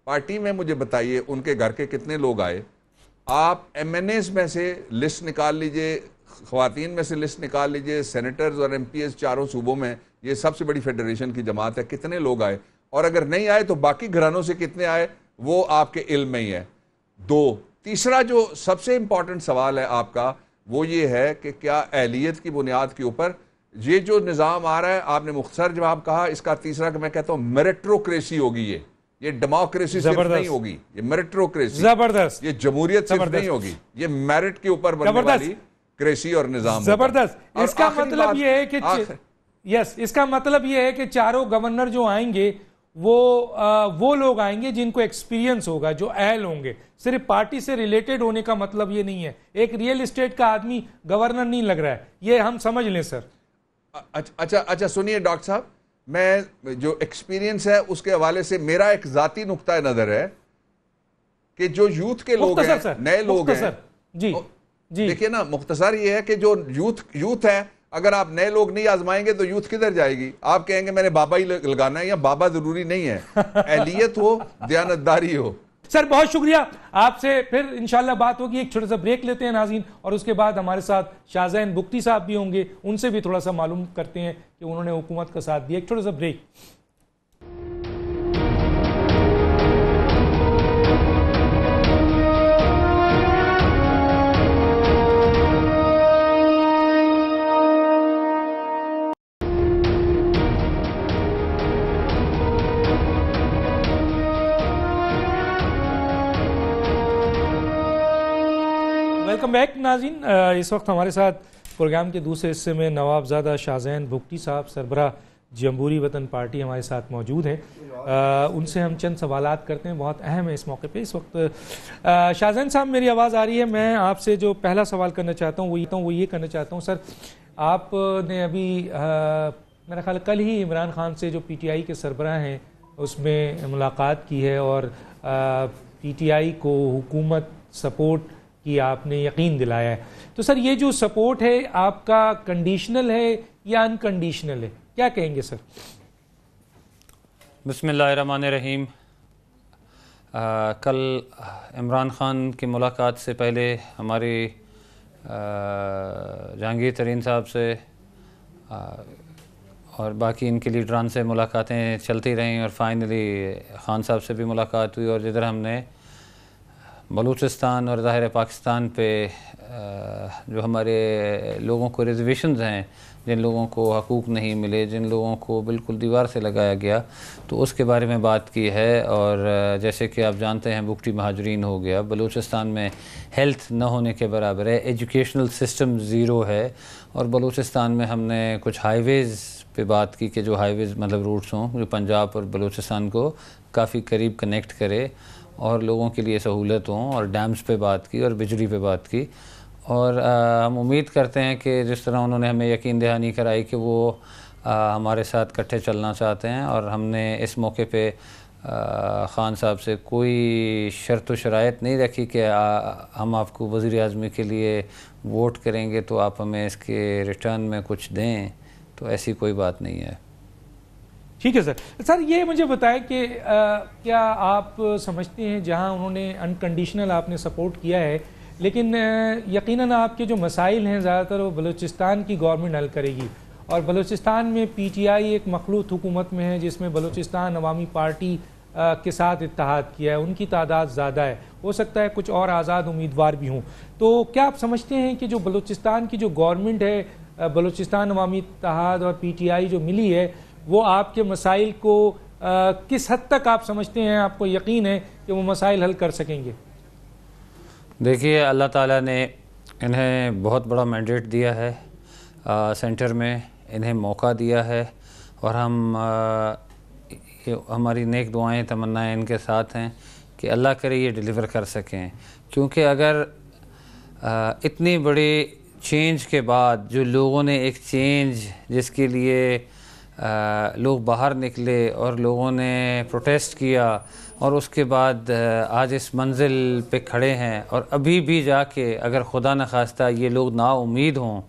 پارٹی میں مجھے بتائیے ان کے گھر کے کتنے لوگ آئے. آپ ایم این ایز میں سے لسٹ نکال لیجئے, خواتین میں سے لسٹ نکال لیجئے, سینیٹرز اور ایم پی ایز چاروں صوبوں میں, یہ سب سے بڑی فیڈریشن کی جماعت ہے, کتنے لوگ آئے, اور اگر نہیں آئے تو باقی گھرانوں سے کتنے آئے, وہ آپ کے علم میں ہی ہے. 2, تیسرا جو سب سے امپورٹنٹ سوال ہے آپ کا وہ یہ ہے کہ کیا اہلیت کی بنیاد کے اوپر یہ جو نظام آ رہا ہے, آپ نے مختصر جواب کہا, اس کا تیسرا کہ میں کہتا ہوں میرٹروکریسی ہوگی, یہ ڈیموکریسی صرف نہیں ہوگی, یہ میرٹروکریسی, زبردست, یہ جمہوریت صرف نہیں ہوگی, یہ میرٹ کے اوپر بننے والی کریسی اور نظام. زبردست. اس کا مطلب یہ ہے کہ اس کا مطلب یہ ہے کہ چاروں گورنر جو آئیں گے وہ لوگ آئیں گے جن کو ایکسپیرینس ہوگا, جو اہل ہوں گے. صرف پارٹی سے ریلیٹڈ ہونے کا مطلب یہ نہیں ہے, ایک ریئل اسٹیٹ کا آدمی گورنر نہیں لگ رہا ہے, یہ ہم سمجھ لیں سر. اچھا سنیے ڈاکٹر صاحب, میں جو ایکسپیرینس ہے اس کے حوالے سے میرا ایک ذاتی نقطہ نظر ہے کہ جو یوتھ کے لوگ ہیں, نئے لوگ ہیں, جی دیکھیے نا, مختصر یہ ہے کہ جو یوتھ ہے, اگر آپ نئے لوگ نہیں آزمائیں گے تو یوتھ کدھر جائے گی؟ آپ کہیں گے میں نے بابا ہی لگانا ہے, یا بابا ضروری نہیں ہے, اہلیت ہو, دیانتداری ہو. سر بہت شکریہ, آپ سے پھر انشاءاللہ بات ہوگی. ایک چھوٹا سا بریک لیتے ہیں ناظرین, اور اس کے بعد ہمارے ساتھ شاہزین بگٹی صاحب بھی ہوں گے, ان سے بھی تھوڑا سا معلوم کرتے ہیں کہ انہوں نے حکومت کا ساتھ دیا. ایک چھوٹا سا بریک. ویلکم بیک ناظرین. اس وقت ہمارے ساتھ پروگرام کے دوسرے حصے میں نوابزادہ شاہزین بگٹی صاحب, سربراہ جمہوری وطن پارٹی, ہمارے ساتھ موجود ہیں. ان سے ہم چند سوالات کرتے ہیں, بہت اہم ہے اس موقع پہ. اس وقت شاہزین صاحب میری آواز آ رہی ہے؟ میں آپ سے جو پہلا سوال کرنا چاہتا ہوں وہ یہ کرنا چاہتا ہوں سر, آپ نے ابھی میرا خیال کل ہی عمران خان سے جو پی ٹی آئی کے سربراہ ہیں اس میں ملاقات کی ہے, اور پی ٹی آئی کو حکومت سپورٹ کی آپ نے یقین دلایا ہے. تو سر یہ جو سپورٹ ہے آپ کا کنڈیشنل ہے یا انکنڈیشنل ہے, کیا کہیں گے سر؟ بسم اللہ الرحمن الرحیم. کل عمران خان کی ملاقات سے پہلے ہماری جہانگیر ترین صاحب سے اور باقی ان کے لیڈران سے ملاقاتیں چلتی رہیں, اور فائنلی خان صاحب سے بھی ملاقات ہوئی, اور جدھر ہم نے بلوچستان اور ظاہر پاکستان پہ جو ہمارے لوگوں کو ریزرویشنز ہیں, جن لوگوں کو حقوق نہیں ملے, جن لوگوں کو بالکل دیوار سے لگایا گیا, تو اس کے بارے میں بات کی ہے. اور جیسے کہ آپ جانتے ہیں بگٹی مہاجرین ہو گیا, بلوچستان میں ہیلتھ نہ ہونے کے برابر ہے, ایجوکیشنل سسٹم زیرو ہے, اور بلوچستان میں ہم نے کچھ ہائی ویز پہ بات کی کہ جو ہائی ویز مطلب روٹس ہوں جو پنجاب اور بلوچستان کو کافی قریب کنیکٹ کرے اور لوگوں کے لیے سہولت ہوں, اور ڈیمز پہ بات کی اور بجلی پہ بات کی. اور ہم امید کرتے ہیں کہ جس طرح انہوں نے ہمیں یقین دہانی کرائی کہ وہ ہمارے ساتھ کٹھے چلنا چاہتے ہیں, اور ہم نے اس موقع پہ خان صاحب سے کوئی شرط و شرائط نہیں رکھی کہ ہم آپ کو وزیر اعظمی کے لیے ووٹ کریں گے تو آپ ہمیں اس کے ریٹرن میں کچھ دیں, تو ایسی کوئی بات نہیں ہے. ٹھیک ہے سر. سر یہ مجھے بتائیں کہ کیا آپ سمجھتے ہیں جہاں انہوں نے انکنڈیشنل آپ نے سپورٹ کیا ہے, لیکن یقیناً آپ کے جو مسائل ہیں زیادہ تر وہ بلوچستان کی گورنمنٹ حل کرے گی, اور بلوچستان میں پی ٹی آئی ایک مخلوط حکومت میں ہے جس میں بلوچستان عوامی پارٹی کے ساتھ اتحاد کیا ہے, ان کی تعداد زیادہ ہے, ہو سکتا ہے کچھ اور آزاد امیدوار بھی ہوں. تو کیا آپ سمجھتے ہیں کہ جو بلوچستان کی جو گورنمنٹ ہے, بلوچستان عوامی اتحاد اور پی ٹی آئی جو ملی ہے, وہ آپ کے مسائل کو کس حد تک آپ سمجھتے ہیں, آپ کو یقین ہے کہ وہ مسائل حل کر سکیں گے؟ دیکھیے, اللہ تعالیٰ نے انہیں بہت بڑا مینڈیٹ دیا ہے, سینٹر میں انہیں موقع دیا ہے, اور ہماری نیک دعائیں تمنائیں ان کے ساتھ ہیں کہ اللہ کرے یہ ڈیلیور کر سکیں. کیونکہ اگر اتنی بڑی چینج کے بعد جو لوگوں نے ایک چینج جس کے لیے لوگ باہر نکلے اور لوگوں نے پروٹیسٹ کیا اور اس کے بعد آج اس منزل پہ کھڑے ہیں، اور ابھی بھی جا کے اگر خدا نخواستہ یہ لوگ نا امید ہوں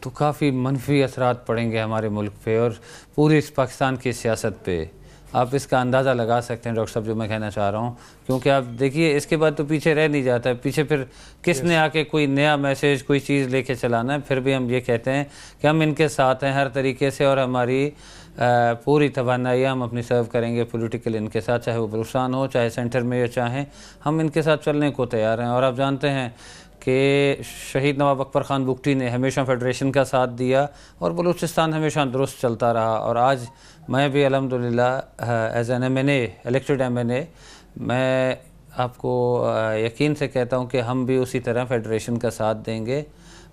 تو کافی منفی اثرات پڑیں گے ہمارے ملک پہ اور پوری اس پاکستان کی سیاست پہ. آپ اس کا اندازہ لگا سکتے ہیں ڈاکٹر صاحب جو میں کہنا چاہ رہا ہوں، کیونکہ آپ دیکھیے اس کے بعد تو پیچھے رہ نہیں جاتا ہے. پیچھے پھر کس نے آ کے کوئی نیا میسیج کوئی چیز لے کے چلانا ہے؟ پھر بھی ہم یہ کہتے ہیں کہ ہم ان کے ساتھ ہیں ہر طریقے سے، اور ہماری پوری توانائیاں ہم اپنی سرو کریں گے پولیٹیکل ان کے ساتھ، چاہے وہ بلوچستان ہو چاہے سینٹر میں یا چاہیں، ہم ان کے ساتھ چلنے کو تیار ہیں. اور آپ جانتے ہیں کہ شہید نواب اکبر خان بگٹی نے ہمیشہ فیڈریشن کا ساتھ دیا اور بلوچستان ہمیشہ درست چلتا رہا. اور آج میں بھی الحمدللہ as an M N A elected M N A میں آپ کو یقین سے کہتا ہوں کہ ہم بھی اسی طرح فیڈریشن کا ساتھ دیں گے،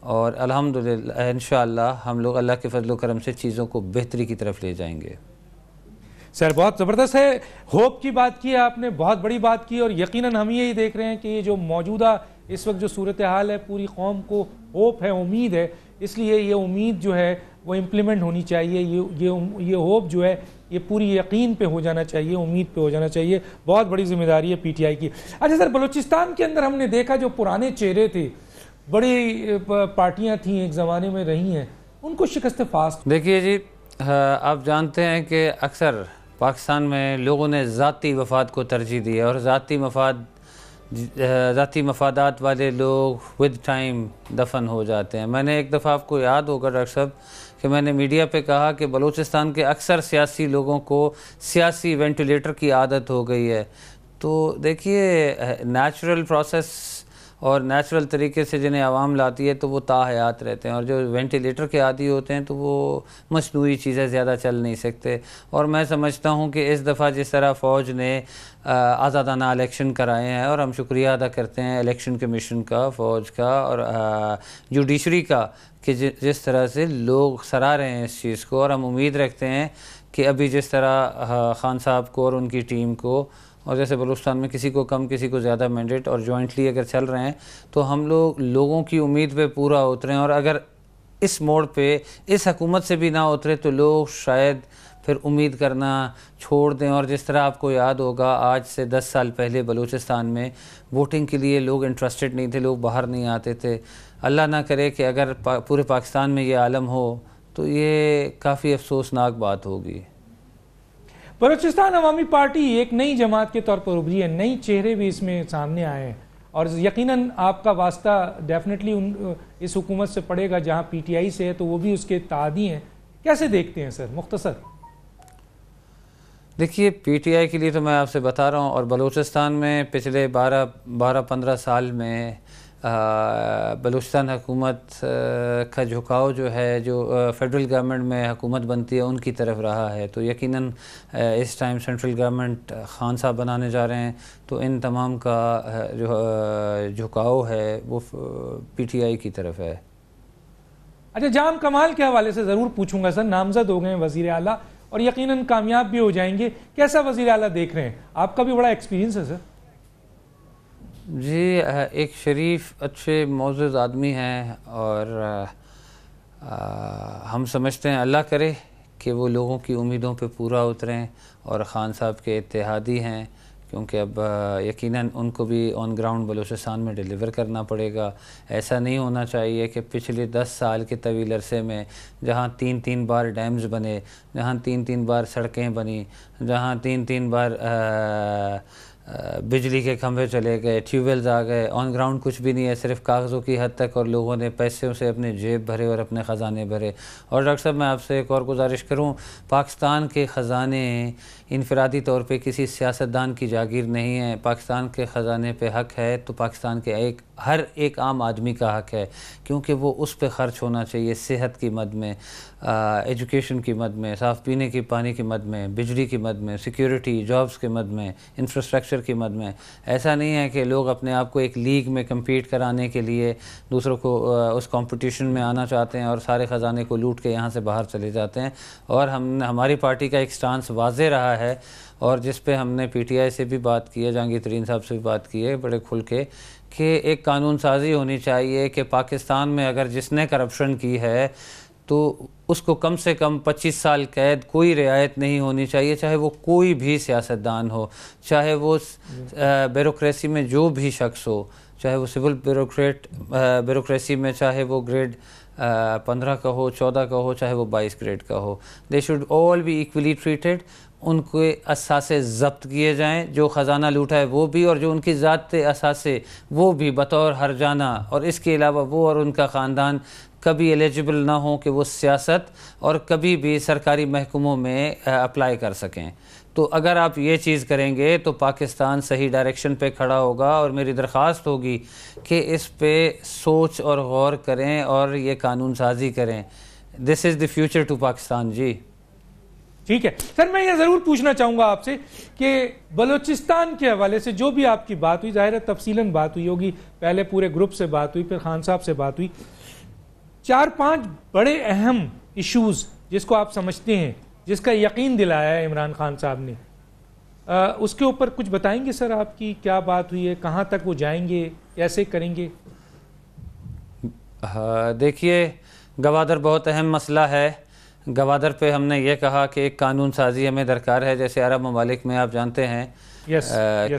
اور الحمدللہ انشاءاللہ ہم لوگ اللہ کے فضل و کرم سے چیزوں کو بہتری کی طرف لے جائیں گے. سر بہت زبردست ہے، ہوپ کی بات کی ہے آپ نے، بہت بڑی بات کی، اور یقیناً ہم یہی دیکھ رہے ہیں کہ یہ جو موجودہ اس وقت جو صورتحال ہے پوری قوم کو ہوپ ہے، امید ہے، اس لیے یہ امید جو ہے وہ امپلیمنٹ ہونی چاہیے. یہ ہوپ جو ہے یہ پوری یقین پہ ہو جانا چاہیے، امید پہ ہو جانا چاہیے. بہت بڑی ذمہ داری ہے پی ٹی آئی کی. اچھا سر، بلوچستان کے اندر ہم نے دیکھا جو پرانے چہرے تھے، بڑی پارٹیاں تھیں ایک زمانے میں رہی ہیں، ان کو شکست فاسٹ. دیکھیے جی، آپ جانتے ہیں کہ اکثر پاکستان میں لوگوں نے ذاتی مفاد کو ترجیح دی ہے، اور ذاتی مفادات والے لوگ ود ٹائم دفن ہو جاتے ہیں. میں نے ایک دفعہ آپ کو یاد ہوگا ڈاکٹر صاحب کہ میں نے میڈیا پہ کہا کہ بلوچستان کے اکثر سیاسی لوگوں کو سیاسی وینٹیلیٹر کی عادت ہو گئی ہے. تو دیکھیے نیچرل پروسیس اور نیچرل طریقے سے جنہیں عوام لاتی ہے تو وہ تاحیات رہتے ہیں، اور جو وینٹیلیٹر کے عادی ہوتے ہیں تو وہ مصنوعی چیزیں زیادہ چل نہیں سکتے. اور میں سمجھتا ہوں کہ اس دفعہ جس طرح فوج نے آزادانہ الیکشن کرائے ہیں، اور ہم شکریہ ادا کرتے ہیں الیکشن کمیشن کا، فوج کا اور جوڈیشری کا، کہ جس طرح سے لوگ سراہ رہے ہیں اس چیز کو. اور ہم امید رکھتے ہیں کہ ابھی جس طرح خان صاحب کو اور ان کی ٹیم کو، اور جیسے بلوچستان میں کسی کو کم کسی کو زیادہ مینڈیٹ اور جوائنٹلی اگر چل رہے ہیں تو ہم لوگوں کی امید پہ پورا اتریں. اور اگر اس موڑ پہ اس حکومت سے بھی نہ اترے تو لوگ شاید پھر امید کرنا چھوڑ دیں. اور جس طرح آپ کو یاد ہوگا آج سے 10 سال پہلے بلوچستان میں ووٹنگ کے لیے لوگ انٹرسٹڈ نہیں تھے، لوگ باہر نہیں آتے تھے. اللہ نہ کرے کہ اگر پورے پاکستان میں یہ عالم ہو تو یہ کافی افسوسناک بات ہوگی. بلوچستان عوامی پارٹی ایک نئی جماعت کے طور پر ابھری ہے، نئی چہرے بھی اس میں سامنے آئے ہیں، اور یقیناً آپ کا واسطہ ڈیفینیٹلی اس حکومت سے پڑے گا. جہاں پی ٹی آئی سے ہے تو وہ بھی اس کے اتحادی ہیں. کیسے دیکھتے ہیں سر مختصر؟ دیکھیے پی ٹی آئی کے لیے تو میں آپ سے بتا رہا ہوں، اور بلوچستان میں پچھلے 12-15 سال میں بلوچستان حکومت کا جھکاؤ جو ہے، جو فیڈرل گورنمنٹ میں حکومت بنتی ہے ان کی طرف رہا ہے. تو یقیناً اس ٹائم سینٹرل گورنمنٹ خان صاحب بنانے جا رہے ہیں، تو ان تمام کا جو جھکاؤ ہے وہ پی ٹی آئی کی طرف ہے. اچھا، جام کمال کے حوالے سے ضرور پوچھوں گا سر. نامزد ہو گئے ہیں وزیر اعلیٰ اور یقیناً کامیاب بھی ہو جائیں گے. کیسا وزیر اعلیٰ دیکھ رہے ہیں؟ آپ کا بھی بڑا ایکسپیرینس ہے سر. جی، ایک شریف اچھے معزز آدمی ہیں، اور ہم سمجھتے ہیں اللہ کرے کہ وہ لوگوں کی امیدوں پہ پورا اتریں، اور خان صاحب کے اتحادی ہیں، کیونکہ اب یقیناً ان کو بھی آن گراؤنڈ بلوچستان میں ڈیلیور کرنا پڑے گا. ایسا نہیں ہونا چاہیے کہ پچھلے 10 سال کے طویل عرصے میں جہاں 3 بار ڈیمز بنے، جہاں 3 بار سڑکیں بنی، جہاں 3 بار بجلی کے کھمبے چلے گئے، ٹیوب ویلز آ گئے، آن گراؤنڈ کچھ بھی نہیں ہے، صرف کاغذوں کی حد تک، اور لوگوں نے پیسوں سے اپنے جیب بھرے اور اپنے خزانے بھرے. اور ڈاکٹر صاحب میں آپ سے ایک اور گزارش کروں، پاکستان کے خزانے انفرادی طور پہ کسی سیاستدان کی جاگیر نہیں ہے. پاکستان کے خزانے پہ حق ہے تو پاکستان کے ہر ایک عام آدمی کا حق ہے، کیونکہ وہ اس پہ خرچ ہونا چاہیے، صحت کی مد میں، ایجوکیشن کی مد میں، صاف پینے کی پانی کی مد میں، بجلی کی مد میں، سیکیورٹی، جابز کی مد میں، انفراسٹرکچر کی مد میں. ایسا نہیں ہے کہ لوگ اپنے آپ کو ایک لیگ میں کمپیٹ کرانے کے لیے دوسروں کو اس کمپٹیشن میں آنا چاہتے ہیں اور سارے خزانے کو لوٹ کے یہاں سے باہر چلے جاتے ہیں. اور ہماری پارٹی کا ایک سٹانس واضح رہا ہے، اور جس پہ ہم نے پی ٹی آئی سے بھی بات کی ہے, جہانگیر ترین صاحب سے بھی بات کی ہے بڑے کھل کے, کہ ایک قانون سازی ہونی چاہیے کہ پاکستان میں اگر جس نے کرپشن کی ہے تو اس کو کم سے کم 25 سال قید, کوئی رعایت نہیں ہونی چاہیے, چاہے وہ کوئی بھی سیاستدان ہو, چاہے وہ بیوروکریسی میں جو بھی شخص ہو, چاہے وہ سول بیوروکریسی میں چاہے وہ گریڈ 15 کا ہو, 14 کا ہو, چاہے وہ 22 گریڈ کا ہو, they should all be equally treated. ان کے اثاثے ضبط کیے جائیں, جو خزانہ لوٹا ہے وہ بھی, اور جو ان کی ذات اثاثے وہ بھی بطور ہرجانہ, اور اس کے علاوہ وہ اور ان کا خاندان کبھی ایلیجبل نہ ہوں کہ وہ سیاست اور کبھی بھی سرکاری محکموں میں اپلائی کر سکیں. تو اگر آپ یہ چیز کریں گے تو پاکستان صحیح ڈائریکشن پہ کھڑا ہوگا, اور میری درخواست ہوگی کہ اس پہ سوچ اور غور کریں اور یہ قانون سازی کریں. دس از دی فیوچر ٹو پاکستان. جی ٹھیک ہے سر, میں یہ ضرور پوچھنا چاہوں گا آپ سے کہ بلوچستان کے حوالے سے جو بھی آپ کی بات ہوئی, ظاہر ہے تفصیلاً بات ہوئی ہوگی, پہلے پورے گروپ سے بات ہوئی, پھر خان صاحب سے بات ہوئی, 4-5 بڑے اہم ایشوز جس کو آپ سمجھتے ہیں, جس کا یقین دلایا ہے عمران خان صاحب نے, اس کے اوپر کچھ بتائیں گے سر؟ آپ کی کیا بات ہوئی ہے, کہاں تک وہ جائیں گے, کیسے کریں گے؟ دیکھیے, گوادر بہت اہم مسئلہ ہے. گوادر پہ ہم نے یہ کہا کہ ایک قانون سازی ہمیں درکار ہے. جیسے عرب ممالک میں آپ جانتے ہیں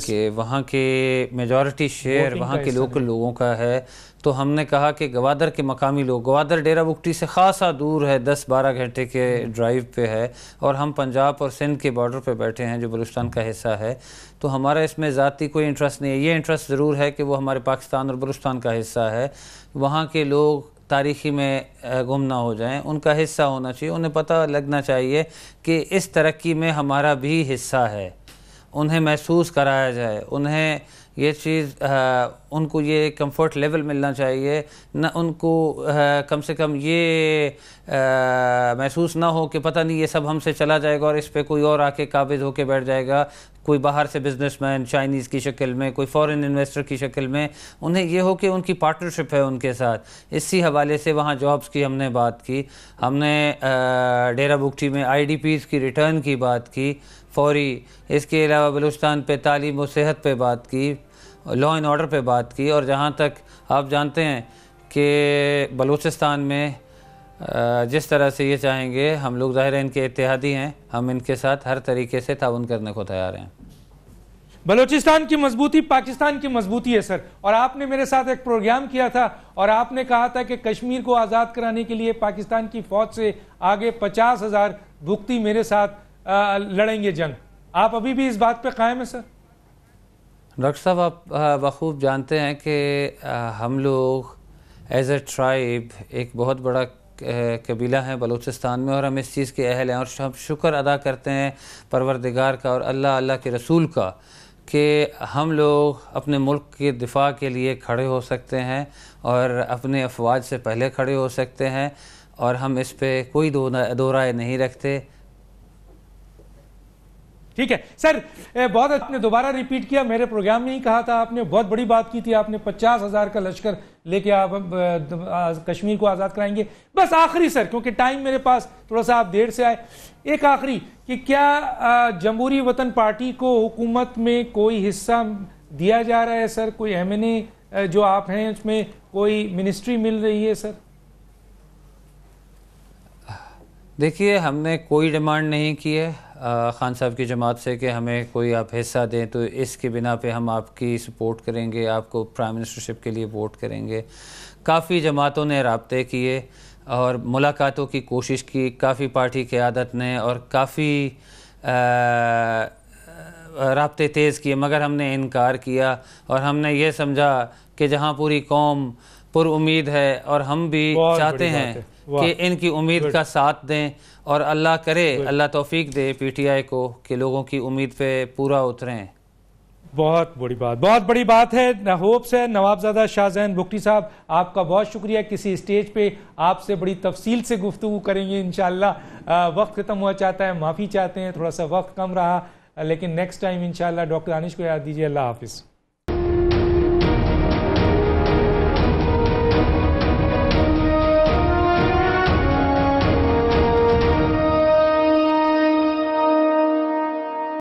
کہ وہاں کے میجورٹی شیئر وہاں کے لوکل لوگوں کا ہے, تو ہم نے کہا کہ گوادر کے مقامی لوگ, گوادر ڈیرہ بگٹی سے خاصا دور ہے, 10-12 گھنٹے کے ڈرائیو پہ ہے, اور ہم پنجاب اور سندھ کے بارڈر پہ بیٹھے ہیں جو بلوچستان کا حصہ ہے, تو ہمارا اس میں ذاتی کوئی انٹرسٹ نہیں ہے. یہ انٹرسٹ ضرور ہے کہ وہ ہمارے پاکستان اور بلوچستان کا حصہ ہے, وہاں کے لوگ تاریخی میں گم نہ ہو جائیں, ان کا حصہ ہونا چاہیے, انہیں پتہ لگنا چاہیے کہ اس ترقی میں ہمارا بھی حصہ ہے, انہیں محسوس کرایا جائے, انہیں یہ چیز ان کو یہ کمفرٹ لیول ملنا چاہیے, نہ ان کو کم سے کم یہ محسوس نہ ہو کہ پتہ نہیں یہ سب ہم سے چلا جائے گا اور اس پہ کوئی اور آ کے قابض ہو کے بیٹھ جائے گا, کوئی باہر سے بزنس مین چائنیز کی شکل میں, کوئی فورن انویسٹر کی شکل میں. انہیں یہ ہو کہ ان کی پارٹنرشپ ہے ان کے ساتھ. اسی حوالے سے وہاں جابز کی ہم نے بات کی, ہم نے ڈیرہ بگٹی میں آئی ڈی پیز کی ریٹرن کی بات کی فوری, اس کے علاوہ بلوچستان پہ تعلیم و صحت پہ بات کی, لا اینڈ آرڈر پہ بات کی, اور جہاں تک آپ جانتے ہیں کہ بلوچستان میں جس طرح سے یہ چاہیں گے, ہم لوگ ظاہر ان کے اتحادی ہیں, ہم ان کے ساتھ ہر طریقے سے تعاون کرنے کو تیار ہیں. بلوچستان کی مضبوطی پاکستان کی مضبوطی ہے سر, اور آپ نے میرے ساتھ ایک پروگرام کیا تھا اور آپ نے کہا تھا کہ کشمیر کو آزاد کرانے کے لیے پاکستان کی فوج سے آگے 50,000 بھکتی میرے ساتھ لڑیں گے جنگ. آپ ابھی بھی اس بات پہ قائم ہیں سر؟ ڈاکٹر صاحب, آپ بخوب جانتے ہیں کہ ہم لوگ ایز اے ٹرائب ایک بہت بڑا قبیلہ ہیں بلوچستان میں, اور ہم اس چیز کے اہل ہیں, اور ہم شکر ادا کرتے ہیں پروردگار کا اور اللہ کے رسول کا کہ ہم لوگ اپنے ملک کے دفاع کے لیے کھڑے ہو سکتے ہیں اور اپنے افواج سے پہلے کھڑے ہو سکتے ہیں, اور ہم اس پہ کوئی دو رائے نہیں رکھتے. ٹھیک ہے سر, بہت آپ نے دوبارہ ریپیٹ کیا, میرے پروگرام میں ہی کہا تھا آپ نے, بہت بڑی بات کی تھی آپ نے, 50,000 کا لشکر لے کے آپ کشمیر کو آزاد کرائیں گے. بس آخری سر, کیونکہ ٹائم میرے پاس تھوڑا سا آپ دیر سے آئے, ایک آخری کہ کیا جمہوری وطن پارٹی کو حکومت میں کوئی حصہ دیا جا رہا ہے سر؟ کوئی M&A جو آپ ہیں اس میں کوئی منسٹری مل رہی ہے سر؟ دیکھیے, ہم نے کوئی ڈیمانڈ نہیں کی ہے خان صاحب کی جماعت سے کہ ہمیں کوئی آپ حصہ دیں, تو اس کی بنا پہ ہم آپ کی سپورٹ کریں گے, آپ کو پرائم منسٹرشپ کے لیے ووٹ کریں گے. کافی جماعتوں نے رابطے کیے اور ملاقاتوں کی کوشش کی, کافی پارٹی قیادت نے, اور کافی رابطے تیز کیے, مگر ہم نے انکار کیا, اور ہم نے یہ سمجھا کہ جہاں پوری قوم پر امید ہے اور ہم بھی چاہتے ہیں کہ ان کی امید کا ساتھ دیں, اور اللہ کرے, اللہ توفیق دے پی ٹی آئی کو کہ لوگوں کی امید پہ پورا اتریں. بہت بڑی بات ہے. ہوپس ہے نوابزادہ شاہ زین بگٹی صاحب, آپ کا بہت شکریہ. کسی اسٹیج پہ آپ سے بڑی تفصیل سے گفتگو کریں گے انشاءاللہ. وقت ختم ہوا چاہتا ہے, معافی چاہتے ہیں, تھوڑا سا وقت کم رہا, لیکن نیکسٹ ٹائم انشاءاللہ ڈاکٹر دانش کو یاد دیجیے. اللہ حافظ.